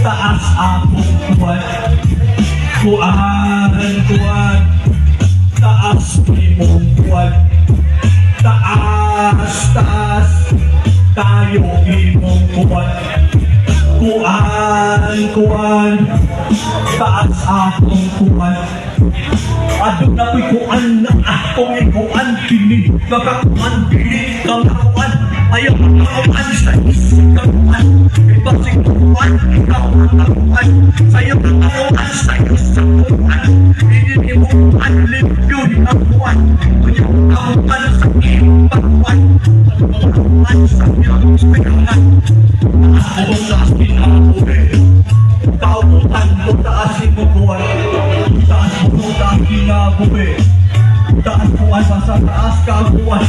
taas akong kuwan. Kuwan, taas imong kuwan. Taas, tayo imong kuwan. Kuwan, taas akong kuwan. Adun na ko'y kuwan na akong ikuan. Kini, kakakuan, kini, kakakuan. Ayaw kakakuan sa isang kakuan. Ibasing kuwan, ikaw ang kakuan. Sa'yo kakakuan sa isang kuwan. Hindi mo kuwan, limpyo di ang kuwan. Ayaw kakakuan sa iyong kakuan. Kakakuan sa iyong spirahan. Ako sa sinabuhi. Kauputan mo taas mo kuwan. Taas mo taas kinabuhi. Taas kuwan sa taas kakuwan.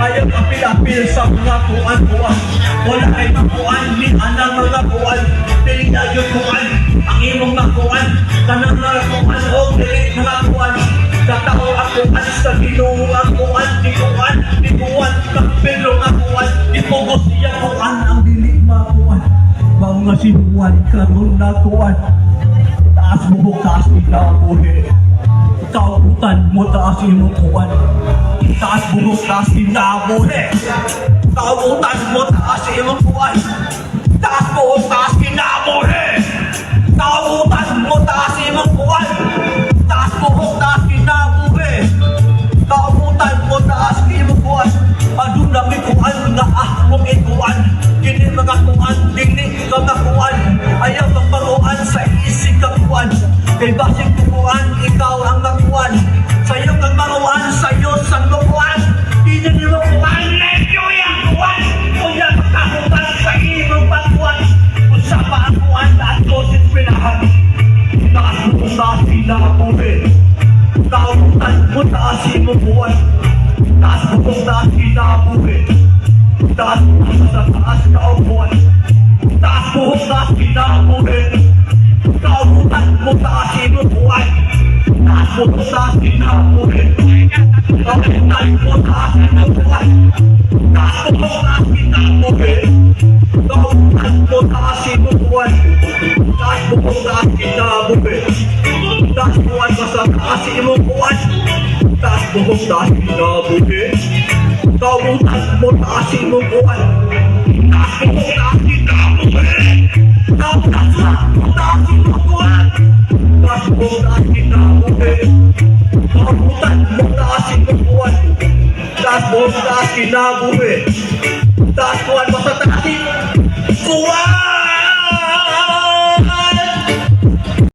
Ayaw kapil-apil sa mga kuwan-kuwan. Wala kay makuwan, ni anang mga kuwan. Piling na yun kuwan, ang imong makuwan. Kanang mga kuwan, o piling mga kuwan. Katao akuan sa ginoo ang kuwan. Di kuwan, kapilo nga kuwan. Ipugos siya kuwan, ang dili makuwan. Mga sinuwan, karoon na kuwan. Taas mo, taas kinabuhi. Kauputan mo, taas imong kuwan. Taas bubok, taas kinabuhi. Kauputan mo, taas imong kuwan. Taas bubok, taas kinabuhi. Kauputan mo, taas imong kuwan. Taas bubok, taas kinabuhi. Kauputan mo, taas imong kuwan. Adun na may kuwan nga akong ikuwan. Kini mga kuwan, kini mga kuwan. Ayaw kang makuwan sa isig kakuwan. Kay basing kukuwan, ikaw ang kakuwan. Sa'yo kang makuwan, sa'yo sang kukuwan. Hindi niyo kuwan, medyo yung kuwan. Kuya magkakuwan sa imong pagkuwan. Kung sa paakuwan, at dosin pinahan. Taas mo sa sinabuhi. Kauputan mo, taas imong kuwan. Taas mo sa sinabuhi. Taas mo sa taas kaupuan. Taas mo sa sinabuhi. Kauputan mo, taas imong kuwan. Taas mo sa sinabuhi. Kauputan mo, taas imong kuwan. Taas mo sa sinabuhi. Kauputan mo, taas imong kuwan. Taas mo sa sinabuhi. Taas mo sa taas imong kuwan. Taas mo sa sinabuhi. Kauputan mo, taas imong kuwan. Taas mo sa sinabuhi. Kauputan mo, taas imong kuwan. Taas mo sa sinabuhi. Kauputan mo, taas imong kuwan. Taas mo sa sinabuhi. Taas kuwan mo sa taas imong kuwan.